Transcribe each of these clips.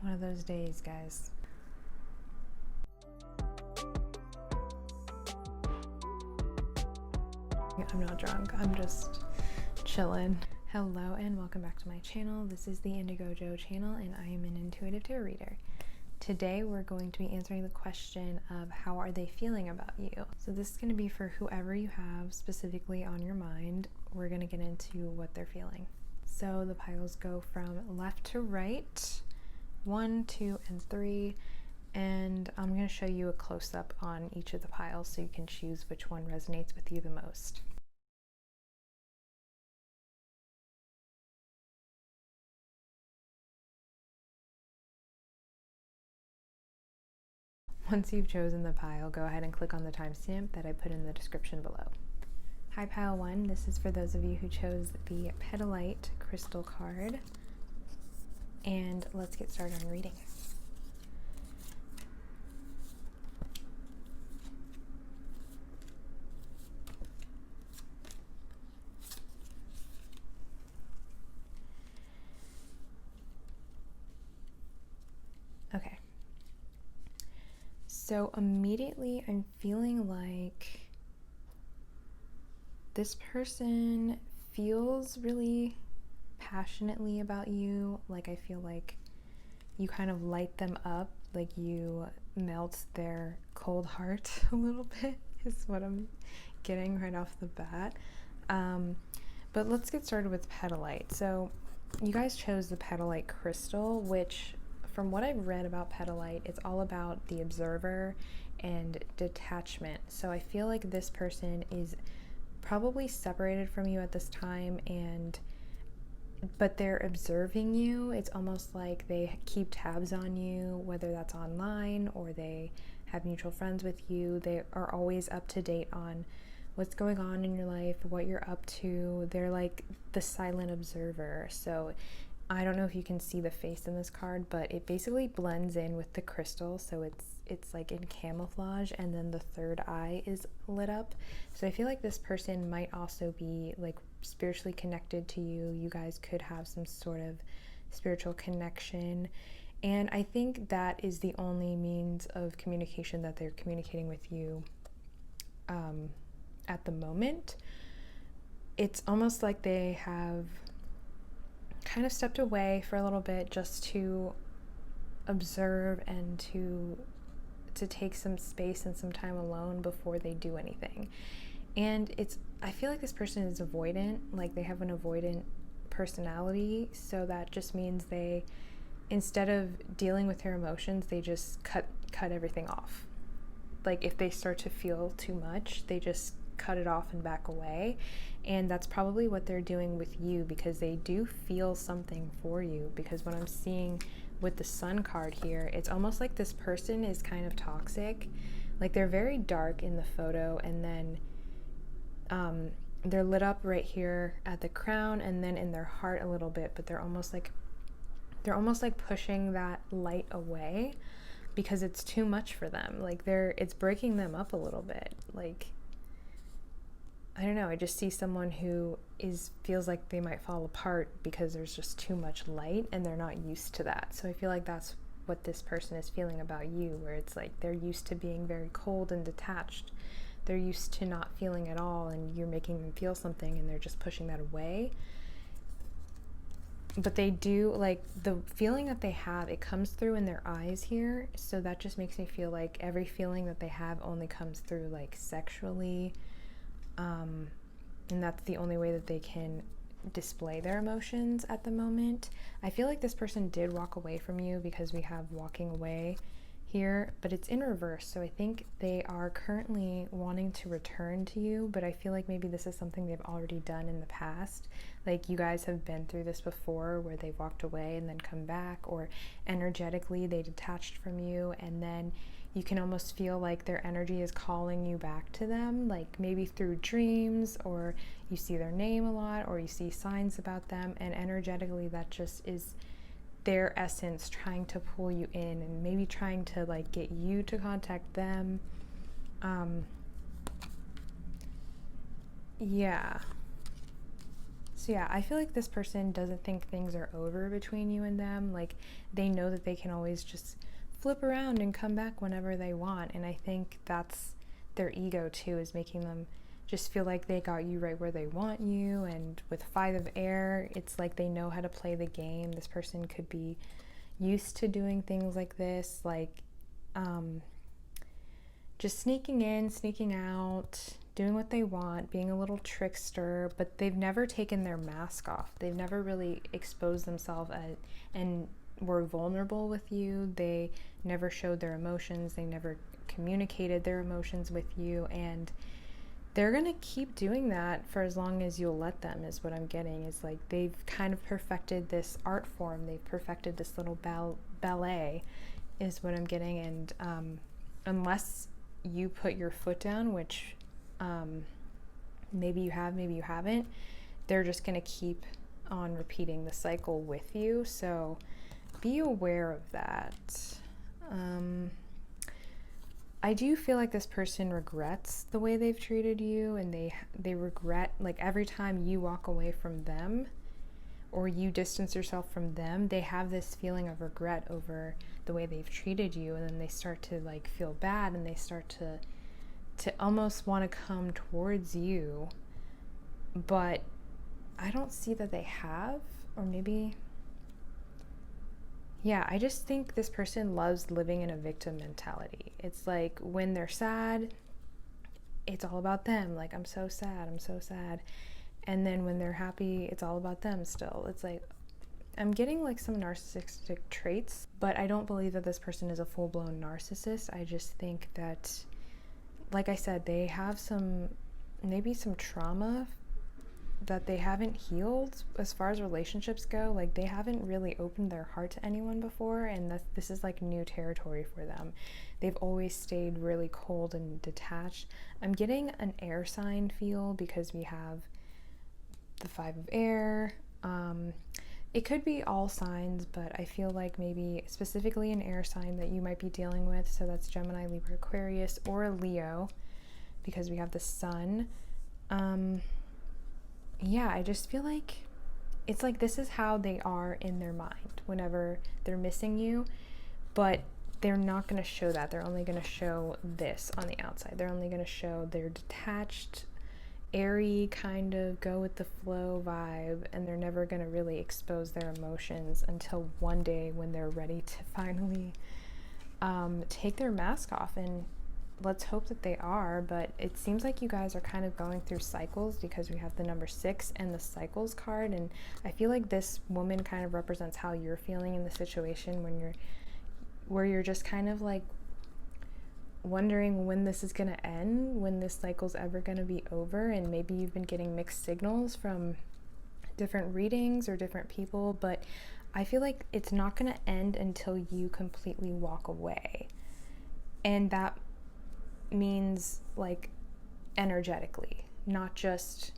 One of those days, guys. I'm not drunk, I'm just chilling. Hello and welcome back to my channel. This is the Indigo Jo channel and I am an intuitive tarot reader. Today we're going to be answering the question of how are they feeling about you. So this is going to be for whoever you have specifically on your mind. We're going to get into what they're feeling. So the piles go from left to right, 1, 2, and 3. And I'm going to show you a close-up on each of the piles so you can choose which one resonates with you the most. Once you've chosen the pile, go ahead and click on the timestamp that I put in the description below. Hi pile 1, this is for those of you who chose the Petalite crystal card. And let's get started on reading. Okay. So immediately I'm feeling like this person feels really passionately about you. Like I feel like you kind of light them up, like you melt their cold heart a little bit is what I'm getting right off the bat. But let's get started with Petalite. So you guys chose the Petalite crystal, which from what I've read about Petalite, it's all about the observer and detachment. So I feel like this person is probably separated from you at this time, but they're observing you. It's almost like they keep tabs on you, whether that's online or they have mutual friends with you. They are always up to date on what's going on in your life, what you're up to. They're like the silent observer. So I don't know if you can see the face in this card, but it basically blends in with the crystal, so it's like in camouflage, and then the third eye is lit up. So I feel like this person might also be like spiritually connected to you. You guys could have some sort of spiritual connection, and I think that is the only means of communication that they're communicating with you at the moment. It's almost like they have kind of stepped away for a little bit just to observe and to take some space and some time alone before they do anything. And I feel like this person is avoidant, like they have an avoidant personality, so that just means they, instead of dealing with their emotions, they just cut everything off. Like if they start to feel too much, they just cut it off and back away. And that's probably what they're doing with you, because they do feel something for you. Because what I'm seeing with the Sun card here, it's almost like this person is kind of toxic. Like they're very dark in the photo, and then they're lit up right here at the crown and then in their heart a little bit, but they're almost like pushing that light away because it's too much for them. Like it's breaking them up a little bit. Like I don't know, I just see someone who feels like they might fall apart because there's just too much light and they're not used to that. So I feel like that's what this person is feeling about you, where it's like they're used to being very cold and detached. They're used to not feeling at all, and you're making them feel something and they're just pushing that away. But they do, like, the feeling that they have, it comes through in their eyes here. So that just makes me feel like every feeling that they have only comes through like sexually. And that's the only way that they can display their emotions at the moment. I feel like this person did walk away from you because we have walking away here, but it's in reverse. So I think they are currently wanting to return to you, but I feel like maybe this is something they've already done in the past. Like you guys have been through this before, where they've walked away and then come back, or energetically they detached from you, and then you can almost feel like their energy is calling you back to them, like maybe through dreams, or you see their name a lot, or you see signs about them, and energetically that just is their essence trying to pull you in and maybe trying to like get you to contact them. Yeah. So yeah, I feel like this person doesn't think things are over between you and them. Like, they know that they can always just flip around and come back whenever they want. And I think that's their ego too, is making them just feel like they got you right where they want you. And with 5 of air, it's like they know how to play the game. This person could be used to doing things like this, like just sneaking in, sneaking out, doing what they want, being a little trickster, but they've never taken their mask off. They've never really exposed themselves and were vulnerable with you. They never showed their emotions. They never communicated their emotions with you, and they're gonna keep doing that for as long as you'll let them, is what I'm getting. Is like they've kind of perfected this art form. They've perfected this little ballet, is what I'm getting. And unless you put your foot down, which maybe you have, maybe you haven't, they're just going to keep on repeating the cycle with you. So be aware of that. I do feel like this person regrets the way they've treated you, and they regret, like, every time you walk away from them or you distance yourself from them, they have this feeling of regret over the way they've treated you, and then they start to like feel bad, and they start to almost want to come towards you. But I don't see that they have. Or maybe, yeah, I just think this person loves living in a victim mentality. It's like when they're sad, it's all about them. Like, I'm so sad, I'm so sad. And then when they're happy, it's all about them still. It's like, I'm getting like some narcissistic traits, but I don't believe that this person is a full-blown narcissist. I just think that, like I said, they have maybe some trauma that they haven't healed as far as relationships go. Like, they haven't really opened their heart to anyone before, and this is like new territory for them. They've always stayed really cold and detached. I'm getting an air sign feel because we have the 5 of air. It could be all signs, but I feel like maybe specifically an air sign that you might be dealing with. So that's Gemini, Libra, Aquarius, or a Leo, because we have the sun. Yeah, I just feel like it's like this is how they are in their mind whenever they're missing you, but they're not going to show that. They're only going to show this on the outside. They're only going to show their detached, airy, kind of go with the flow vibe, and they're never going to really expose their emotions until one day when they're ready to finally take their mask off. And let's hope that they are. But it seems like you guys are kind of going through cycles, because we have the number 6 and the cycles card, and I feel like this woman kind of represents how you're feeling in the situation where you're just kind of like wondering when this is going to end, when this cycle's ever going to be over. And maybe you've been getting mixed signals from different readings or different people, but I feel like it's not going to end until you completely walk away. And that means like energetically, not just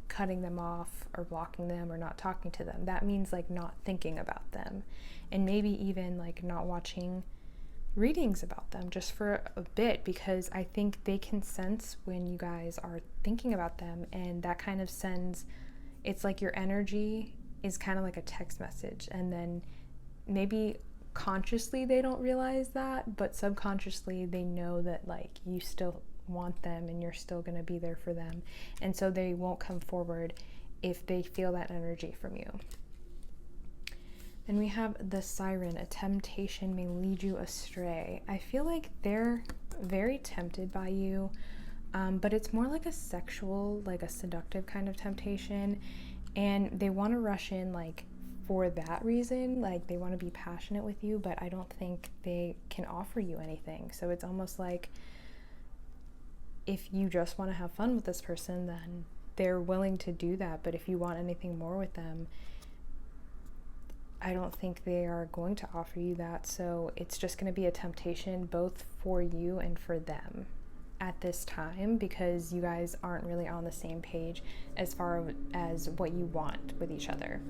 cutting them off or blocking them or not talking to them. That means like not thinking about them, and maybe even like not watching readings about them just for a bit, because I think they can sense when you guys are thinking about them, and that kind of sends, it's like your energy is kind of like a text message, and then maybe consciously they don't realize that, but subconsciously they know that like you still want them and you're still going to be there for them, and so they won't come forward if they feel that energy from you. And we have the Siren, a temptation may lead you astray. I feel like they're very tempted by you, but it's more like a sexual, like a seductive kind of temptation, and they want to rush in like for that reason. Like, they want to be passionate with you, but I don't think they can offer you anything. So it's almost like if you just want to have fun with this person, then they're willing to do that. But if you want anything more with them, I don't think they are going to offer you that. So it's just going to be a temptation both for you and for them at this time, because you guys aren't really on the same page as far as what you want with each other.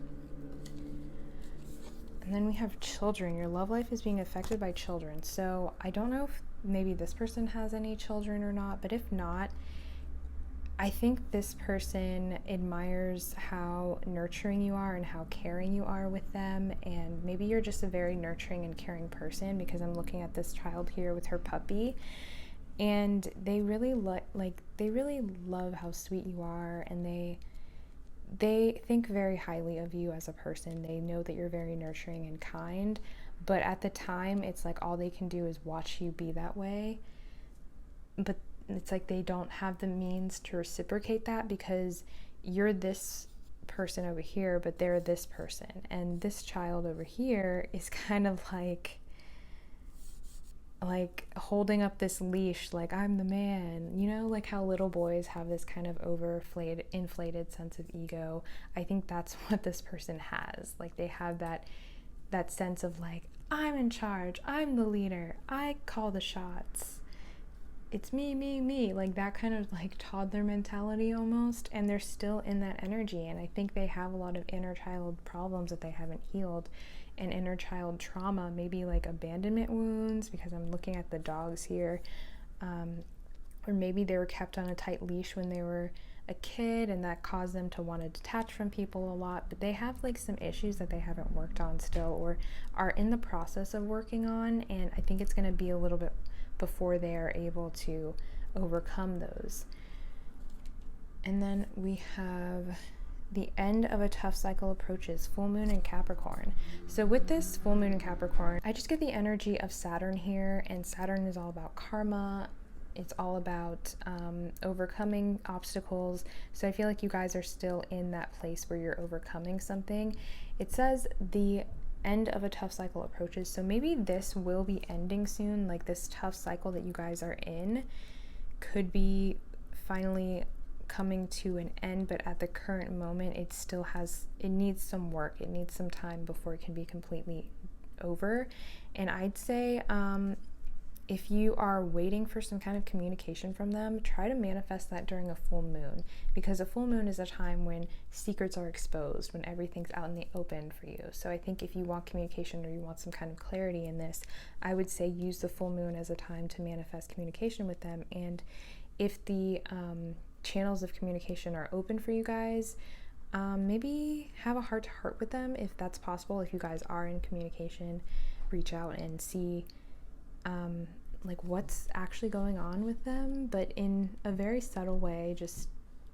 And then we have children. Your love life is being affected by children. So I don't know if maybe this person has any children or not, but if not, I think this person admires how nurturing you are and how caring you are with them, and maybe you're just a very nurturing and caring person, because I'm looking at this child here with her puppy, and they really they really love how sweet you are, and they think very highly of you as a person. They know that you're very nurturing and kind, but at the time it's like all they can do is watch you be that way. But it's like they don't have the means to reciprocate that, because you're this person over here, but they're this person. And this child over here is kind of like holding up this leash, like, I'm the man, you know, like how little boys have this kind of inflated sense of ego. I think that's what this person has. Like, they have that sense of like, I'm in charge, I'm the leader, I call the shots, it's me, like that kind of like toddler mentality almost. And they're still in that energy, and I think they have a lot of inner child problems that they haven't healed, and inner child trauma, maybe like abandonment wounds, because I'm looking at the dogs here, or maybe they were kept on a tight leash when they were a kid, and that caused them to want to detach from people a lot. But they have like some issues that they haven't worked on still, or are in the process of working on, and I think it's going to be a little bit before they are able to overcome those. And then we have the end of a tough cycle approaches, full moon in Capricorn. So with this full moon in Capricorn, I just get the energy of Saturn here, and Saturn is all about karma. It's all about overcoming obstacles. So I feel like you guys are still in that place where you're overcoming something. It says the end of a tough cycle approaches, so maybe this will be ending soon. Like, this tough cycle that you guys are in could be finally coming to an end, but at the current moment it needs some work, it needs some time before it can be completely over. And I'd say if you are waiting for some kind of communication from them, try to manifest that during a full moon, because a full moon is a time when secrets are exposed, when everything's out in the open for you. So I think if you want communication, or you want some kind of clarity in this, I would say use the full moon as a time to manifest communication with them. And if the channels of communication are open for you guys, maybe have a heart-to-heart with them if that's possible. If you guys are in communication, reach out and see like what's actually going on with them, but in a very subtle way. Just,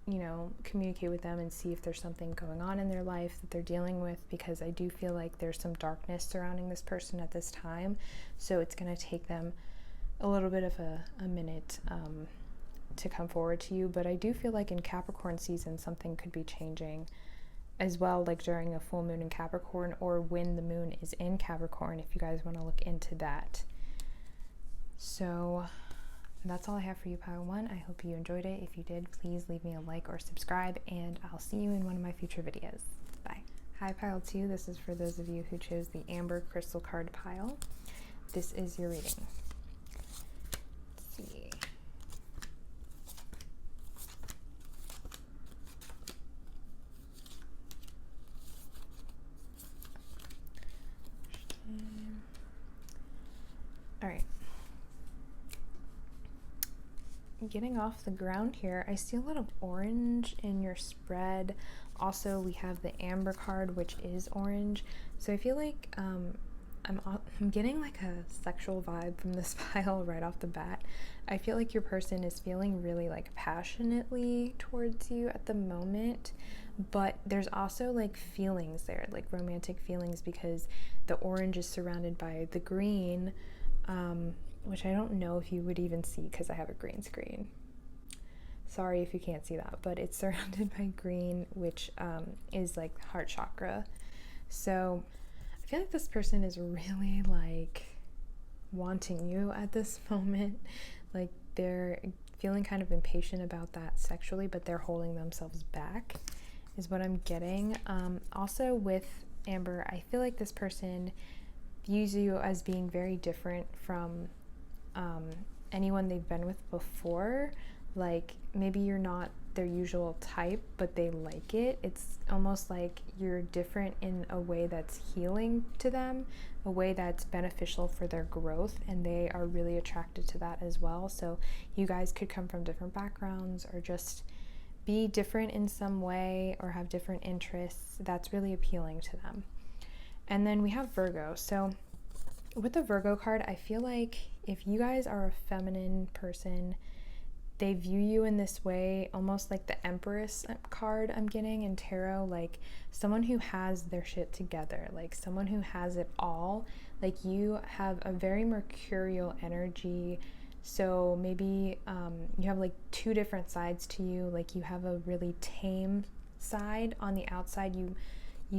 you know, communicate with them and see if there's something going on in their life that they're dealing with, because I do feel like there's some darkness surrounding this person at this time. So it's going to take them a little bit of a minute to come forward to you. But I do feel like in Capricorn season something could be changing as well, like during a full moon in Capricorn, or when the moon is in Capricorn, if you guys want to look into that. So that's all I have for you, Pile 1. I hope you enjoyed it. If you did, please leave me a like or subscribe, and I'll see you in one of my future videos. Bye. Hi, Pile 2. This is for those of you who chose the Amber Crystal card pile. This is your reading. Let's see. All right. Getting off the ground here, I see a lot of orange in your spread. Also, we have the Amber card, which is orange. So I feel like I'm getting like a sexual vibe from this pile right off the bat. I feel like your person is feeling really like passionately towards you at the moment, but there's also like feelings there, like romantic feelings, because the orange is surrounded by the green, which I don't know if you would even see because I have a green screen. Sorry if you can't see that, but it's surrounded by green, which is like heart chakra. So I feel like this person is really like wanting you at this moment. Like, they're feeling kind of impatient about that sexually, but they're holding themselves back, is what I'm getting. Also with Amber, I feel like this person views you as being very different from anyone they've been with before. Like, maybe you're not their usual type, but they like it. It's almost like you're different in a way that's healing to them, a way that's beneficial for their growth, and they are really attracted to that as well. So you guys could come from different backgrounds, or just be different in some way or have different interests, that's really appealing to them. And then we have Virgo. So with the Virgo card, I feel like if you guys are a feminine person, they view you in this way, almost like the Empress card I'm getting in tarot, like someone who has their shit together, like someone who has it all. Like you have a very mercurial energy. So maybe you have like two different sides to you. Like you have a really tame side. On the outside, you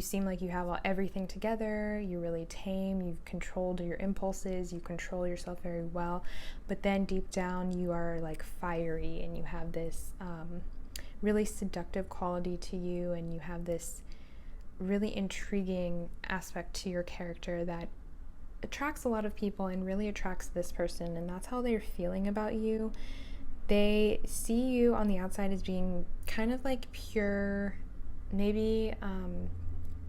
seem like you have everything together, you're really tame, you've controlled your impulses, you control yourself very well, but then deep down you are like fiery and you have this really seductive quality to you, and you have this really intriguing aspect to your character that attracts a lot of people and really attracts this person, and that's how they're feeling about you. They see you on the outside as being kind of like pure, maybe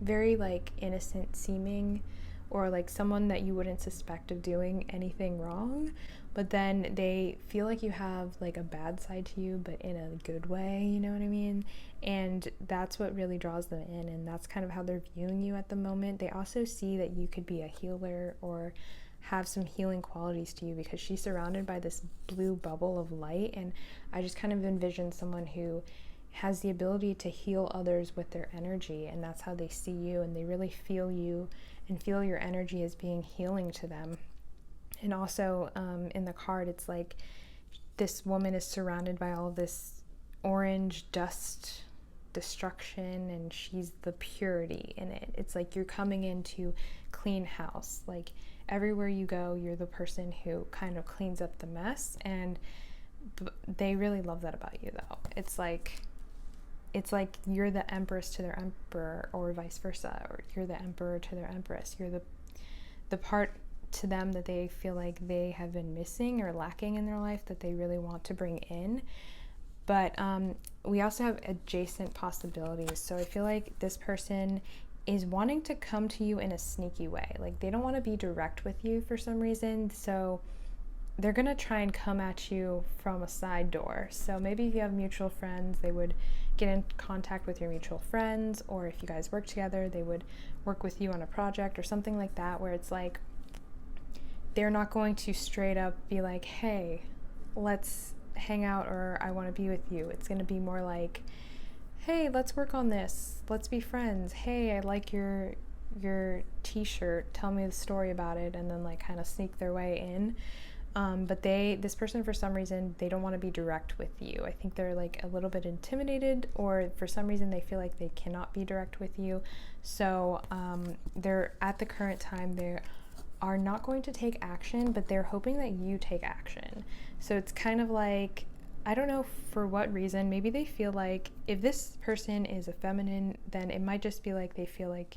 very like innocent seeming, or like someone that you wouldn't suspect of doing anything wrong, but then they feel like you have like a bad side to you, but in a good way, you know what I mean? And that's what really draws them in, and that's kind of how they're viewing you at the moment. They also see that you could be a healer or have some healing qualities to you, because she's surrounded by this blue bubble of light, and I just kind of envision someone who has the ability to heal others with their energy, and that's how they see you, and they really feel you and feel your energy as being healing to them. And also in the card, it's like this woman is surrounded by all of this orange dust destruction, and she's the purity in it. It's like you're coming into clean house. Like everywhere you go, you're the person who kind of cleans up the mess, and they really love that about you, though. It's like you're the empress to their emperor, or vice versa, or you're the emperor to their empress. You're the part to them that they feel like they have been missing or lacking in their life, that they really want to bring in. But we also have adjacent possibilities. So I feel like this person is wanting to come to you in a sneaky way. Like they don't want to be direct with you for some reason, so they're gonna try and come at you from a side door. So maybe if you have mutual friends, they would get in contact with your mutual friends, or if you guys work together, they would work with you on a project or something like that, where it's like they're not going to straight up be like, hey, let's hang out, or I want to be with you. It's going to be more like, hey, let's work on this, let's be friends, hey, I like your t-shirt, tell me the story about it, and then like kind of sneak their way in. But this person, for some reason, they don't want to be direct with you. I think they're like a little bit intimidated, or for some reason they feel like they cannot be direct with you. So they're at the current time, they are not going to take action, but they're hoping that you take action. So it's kind of like, I don't know for what reason, maybe they feel like if this person is a feminine, then it might just be like they feel like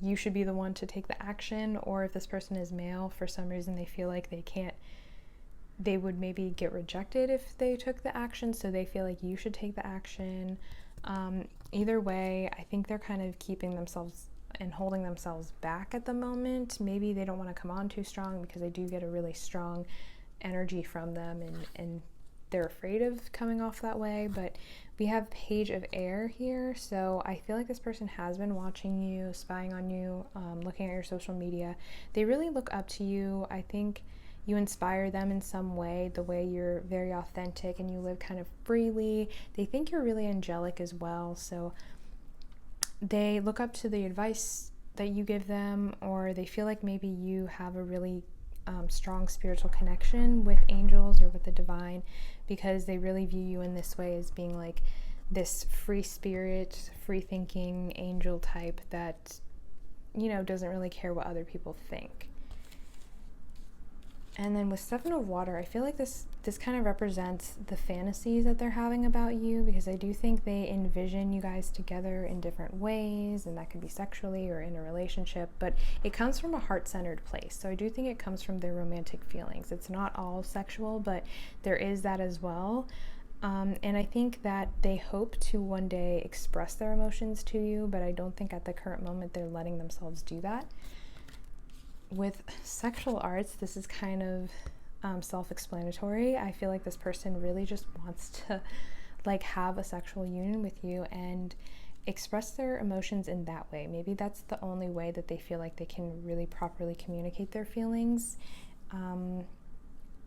you should be the one to take the action, or if this person is male, for some reason they feel like they would maybe get rejected if they took the action, so they feel like you should take the action. Either way, I think they're kind of keeping themselves and holding themselves back at the moment. Maybe they don't want to come on too strong, because I do get a really strong energy from them, and they're afraid of coming off that way. But we have Page of Air here, so I feel like this person has been watching you, spying on you, looking at your social media. They really look up to you. I think you inspire them in some way, the way you're very authentic and you live kind of freely. They think you're really angelic as well, so they look up to the advice that you give them, or they feel like maybe you have a really strong spiritual connection with angels or with the divine, because they really view you in this way as being like this free spirit, free thinking angel type that, you know, doesn't really care what other people think. And then with Seven of Water, I feel like this kind of represents the fantasies that they're having about you, because I do think they envision you guys together in different ways, and that could be sexually or in a relationship, but it comes from a heart-centered place. So I do think it comes from their romantic feelings. It's not all sexual, but there is that as well. And I think that they hope to one day express their emotions to you, but I don't think at the current moment they're letting themselves do that. With sexual arts, this is kind of self-explanatory. I feel like this person really just wants to like have a sexual union with you and express their emotions in that way. Maybe that's the only way that they feel like they can really properly communicate their feelings.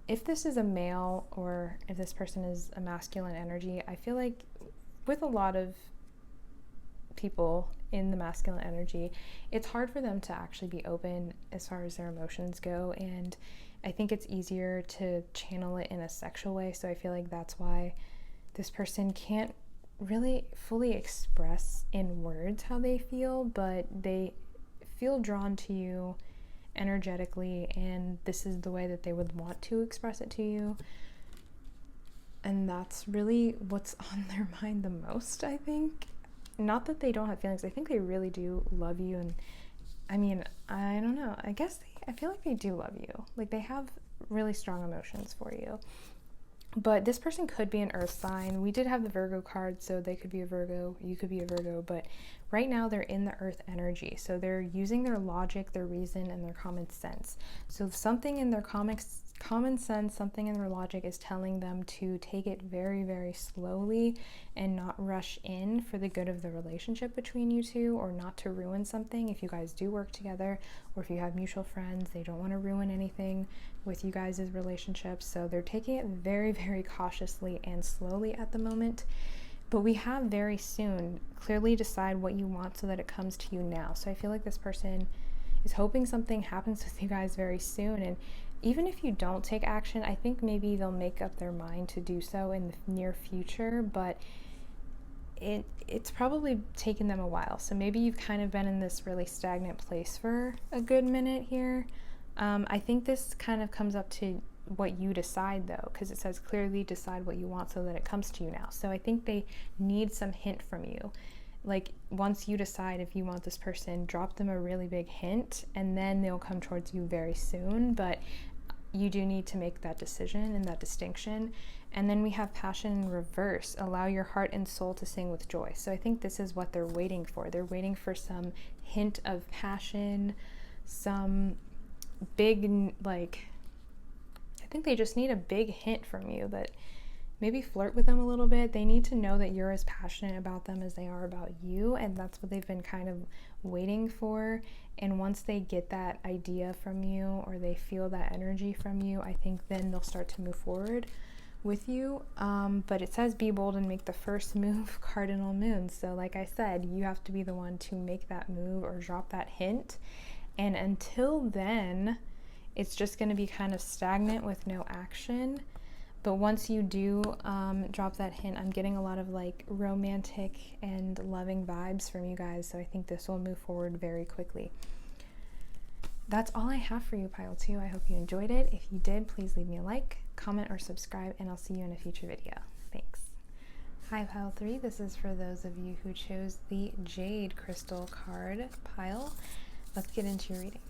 If this is a male or if this person is a masculine energy, I feel like with a lot of people in the masculine energy, it's hard for them to actually be open as far as their emotions go, and I think it's easier to channel it in a sexual way. So I feel like that's why this person can't really fully express in words how they feel, but they feel drawn to you energetically, and this is the way that they would want to express it to you. And that's really what's on their mind the most, I think. Not that they don't have feelings. I think they really do love you. And I mean, I don't know. I feel like they do love you. Like they have really strong emotions for you. But this person could be an earth sign. We did have the Virgo card, so they could be a Virgo, you could be a Virgo, but right now they're in the earth energy. So they're using their logic, their reason, and their common sense. So something in their common sense, something in their logic is telling them to take it very, very slowly and not rush in for the good of the relationship between you two, or not to ruin something. If you guys do work together, or if you have mutual friends, they don't want to ruin anything with you guys' relationships. So they're taking it very, very cautiously and slowly at the moment. But we have very soon. Clearly decide what you want so that it comes to you now. So I feel like this person is hoping something happens with you guys very soon. And even if you don't take action, I think maybe they'll make up their mind to do so in the near future. But it's probably taken them a while. So maybe you've kind of been in this really stagnant place for a good minute here. I think this kind of comes up to what you decide, though, because it says clearly decide what you want so that it comes to you now. So I think they need some hint from you. Like once you decide if you want this person, drop them a really big hint, and then they'll come towards you very soon. But you do need to make that decision and that distinction. And then we have passion in reverse. Allow your heart and soul to sing with joy. So I think this is what they're waiting for. They're waiting for some hint of passion, some big, like, I think they just need a big hint from you that maybe flirt with them a little bit. They need to know that you're as passionate about them as they are about you, and that's what they've been kind of waiting for. And once they get that idea from you, or they feel that energy from you, I think then they'll start to move forward with you. But it says be bold and make the first move, cardinal moon. So like I said, you have to be the one to make that move or drop that hint. And until then, it's just going to be kind of stagnant with no action. But once you do drop that hint, I'm getting a lot of like romantic and loving vibes from you guys. So I think this will move forward very quickly. That's all I have for you, Pile 2. I hope you enjoyed it. If you did, please leave me a like, comment, or subscribe, and I'll see you in a future video. Thanks. Hi, Pile 3. This is for those of you who chose the Jade Crystal card pile. Let's get into your reading.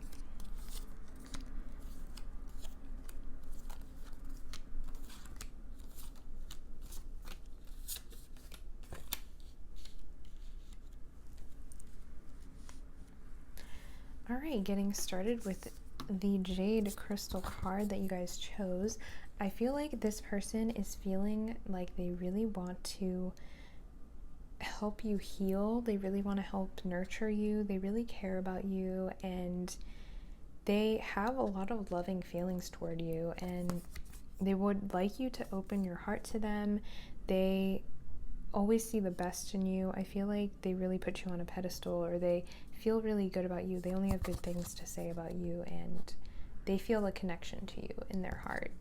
All right, getting started with the Jade Crystal card that you guys chose. I feel like this person is feeling like they really want to help you heal. They really want to help nurture you. They really care about you, and they have a lot of loving feelings toward you, and they would like you to open your heart to them. They always see the best in you. I feel like they really put you on a pedestal, or they feel really good about you. They only have good things to say about you, and they feel a connection to you in their heart.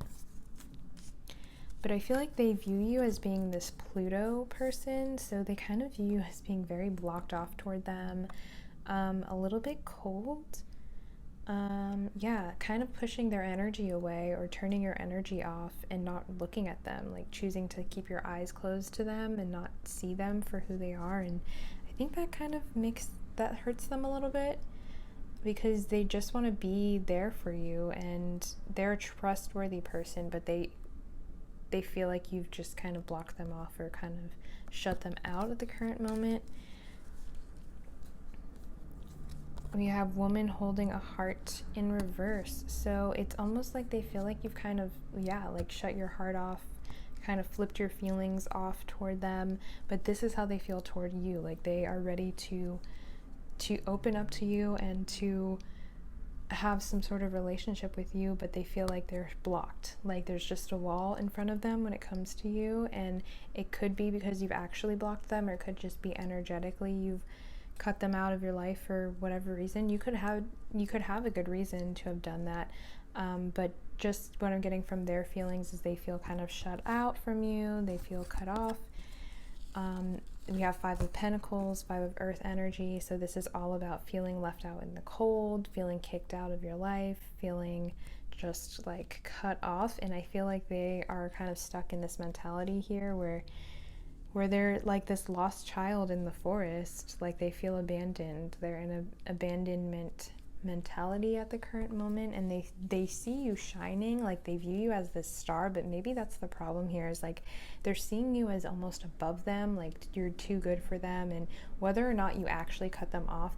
But I feel like they view you as being this Pluto person, so they kind of view you as being very blocked off toward them, a little bit cold. Yeah, kind of pushing their energy away, or turning your energy off and not looking at them, like choosing to keep your eyes closed to them and not see them for who they are. And I think that kind of hurts them a little bit, because they just want to be there for you, and they're a trustworthy person, but they feel like you've just kind of blocked them off or kind of shut them out at the current moment. We have woman holding a heart in reverse. So it's almost like they feel like you've kind of, like shut your heart off, kind of flipped your feelings off toward them, but this is how they feel toward you. Like they are ready to open up to you and to have some sort of relationship with you, but they feel like they're blocked. Like there's just a wall in front of them when it comes to you, and it could be because you've actually blocked them, or it could just be energetically you've cut them out of your life for whatever reason. You could have a good reason to have done that, but just what I'm getting from their feelings is they feel kind of shut out from you. They feel cut off. We have 5 of Pentacles, 5 of Earth energy. So this is all about feeling left out in the cold, feeling kicked out of your life, feeling just like cut off. And I feel like they are kind of stuck in this mentality here where they're like this lost child in the forest. Like they feel abandoned. They're in an abandonment mentality at the current moment, and they see you shining, like they view you as this star, but maybe that's the problem here, is like they're seeing you as almost above them, like you're too good for them. And whether or not you actually cut them off,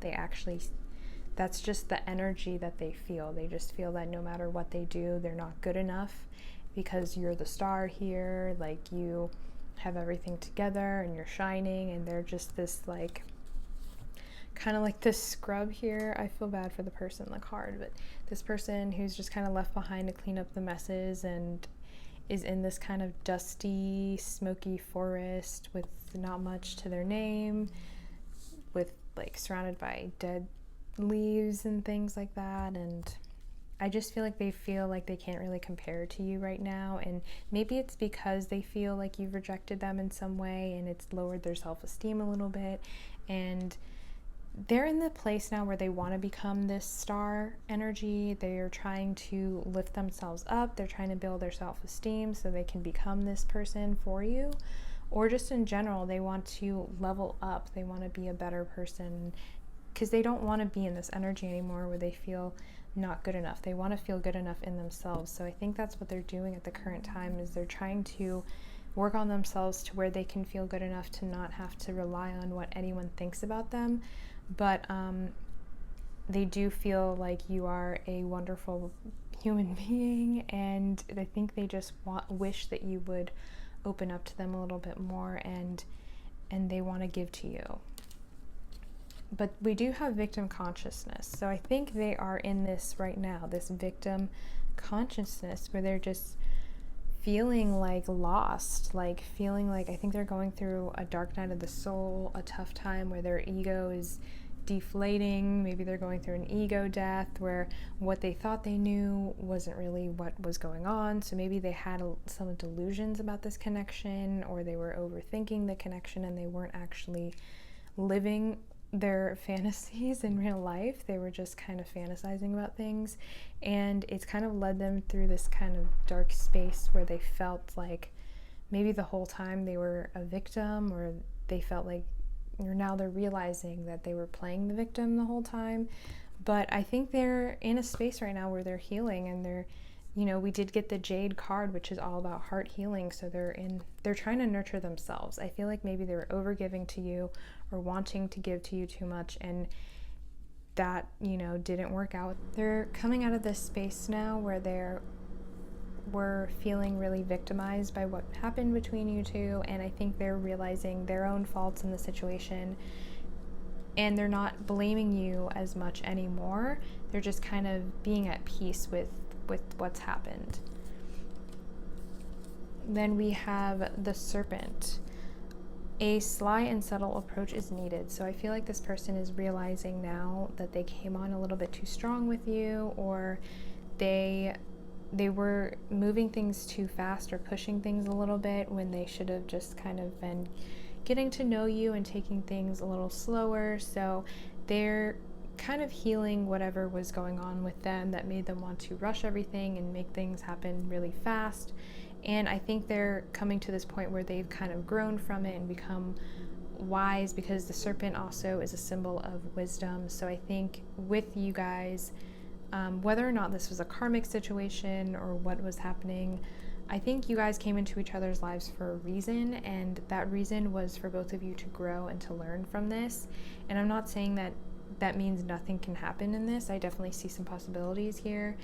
that's just the energy that they feel. They just feel that no matter what they do, they're not good enough because you're the star here, like you have everything together and you're shining, and they're just this like kind of like this scrub here. I feel bad for the person in the card, but this person who's just kind of left behind to clean up the messes and is in this kind of dusty, smoky forest with not much to their name, with like surrounded by dead leaves and things like that. And I just feel like they feel like they can't really compare to you right now, and maybe it's because they feel like you've rejected them in some way and it's lowered their self-esteem a little bit, and they're in the place now where they want to become this star energy. They're trying to lift themselves up. They're trying to build their self-esteem so they can become this person for you. Or just in general, they want to level up. They want to be a better person because they don't want to be in this energy anymore where they feel not good enough. They want to feel good enough in themselves. So I think that's what they're doing at the current time, is they're trying to work on themselves to where they can feel good enough to not have to rely on what anyone thinks about them. But they do feel like you are a wonderful human being, and I think they just wish that you would open up to them a little bit more, and they want to give to you. But we do have victim consciousness, so I think they are in this right now, this victim consciousness, where they're just feeling like lost, like feeling like, I think they're going through a dark night of the soul, a tough time where their ego is deflating. Maybe they're going through an ego death where what they thought they knew wasn't really what was going on. So maybe they had some delusions about this connection, or they were overthinking the connection and they weren't actually living their fantasies in real life. They were just kind of fantasizing about things, and it's kind of led them through this kind of dark space where they felt like maybe the whole time they were a victim, or they felt like, or now they're realizing that they were playing the victim the whole time. But I think they're in a space right now where they're healing, and they're, you know, we did get the Jade card, which is all about heart healing. So they're trying to nurture themselves. I feel like maybe they were overgiving to you or wanting to give to you too much, and that, you know, didn't work out. They're coming out of this space now where were feeling really victimized by what happened between you two, and I think they're realizing their own faults in the situation, and they're not blaming you as much anymore. They're just kind of being at peace with what's happened. Then we have the Serpent. A sly and subtle approach is needed. So I feel like this person is realizing now that they came on a little bit too strong with you, or they were moving things too fast or pushing things a little bit when they should have just kind of been getting to know you and taking things a little slower. So they're kind of healing whatever was going on with them that made them want to rush everything and make things happen really fast. And I think they're coming to this point where they've kind of grown from it and become wise, because the serpent also is a symbol of wisdom. So I think with you guys, whether or not this was a karmic situation or what was happening, I think you guys came into each other's lives for a reason, and that reason was for both of you to grow and to learn from this. And I'm not saying that means nothing can happen in this. I definitely see some possibilities here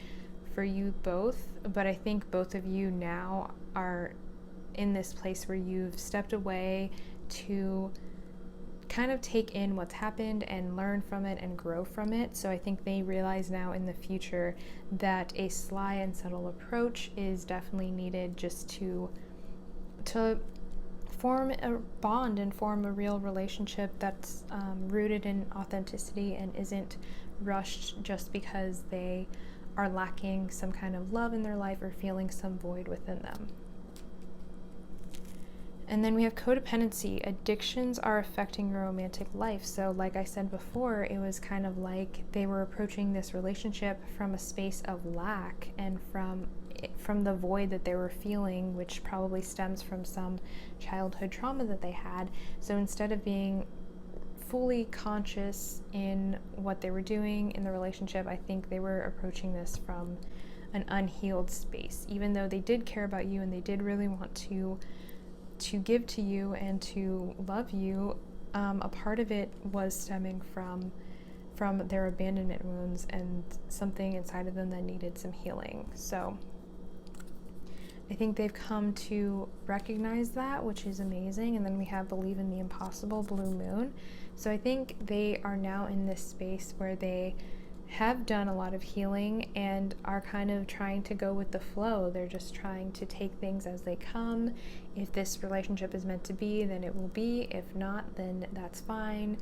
for you both, but I think both of you now are in this place where you've stepped away to kind of take in what's happened and learn from it and grow from it. So I think they realize now in the future that a sly and subtle approach is definitely needed just to form a bond and form a real relationship that's rooted in authenticity and isn't rushed just because they are lacking some kind of love in their life or feeling some void within them. And then we have codependency. Addictions are affecting your romantic life. So like I said before, it was kind of like they were approaching this relationship from a space of lack and from the void that they were feeling, which probably stems from some childhood trauma that they had. So instead of being fully conscious in what they were doing in the relationship, I think they were approaching this from an unhealed space. Even though they did care about you and they did really want to give to you and to love you, a part of it was stemming from their abandonment wounds and something inside of them that needed some healing. So I think they've come to recognize that, which is amazing. And then we have believe in the impossible, blue moon. So I think they are now in this space where they have done a lot of healing and are kind of trying to go with the flow. They're just trying to take things as they come. If this relationship is meant to be, then it will be. If not, then that's fine.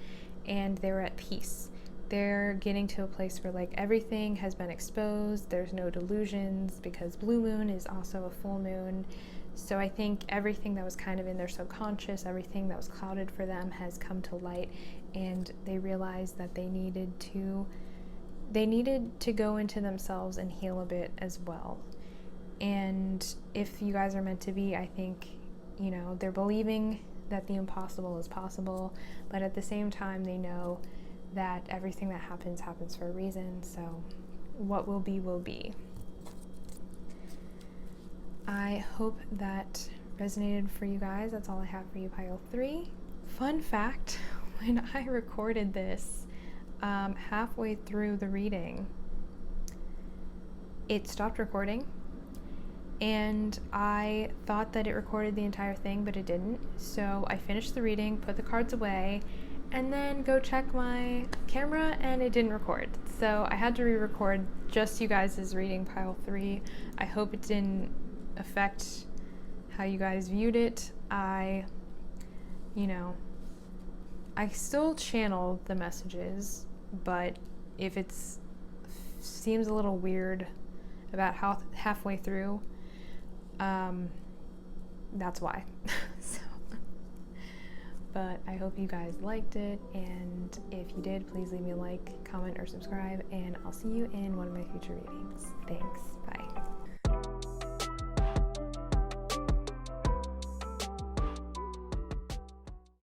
And they're at peace. They're getting to a place where like everything has been exposed. There's no delusions because blue moon is also a full moon. So I think everything that was kind of in their subconscious, everything that was clouded for them has come to light, and they realized that they needed to go into themselves and heal a bit as well. And if you guys are meant to be, I think, you know, they're believing that the impossible is possible, but at the same time they know that everything that happens for a reason. So what will be will be. I hope that resonated for you guys. That's all I have for you, pile 3. Fun fact, when I recorded this, halfway through the reading, it stopped recording, and I thought that it recorded the entire thing, but it didn't. So I finished the reading, put the cards away, and then go check my camera, and it didn't record. So I had to re-record just you guys' reading, pile 3. I hope it didn't affect how you guys viewed it. I still channel the messages, but if it seems a little weird about halfway through, that's why. But I hope you guys liked it, and if you did, please leave me a like, comment, or subscribe, and I'll see you in one of my future readings. Thanks.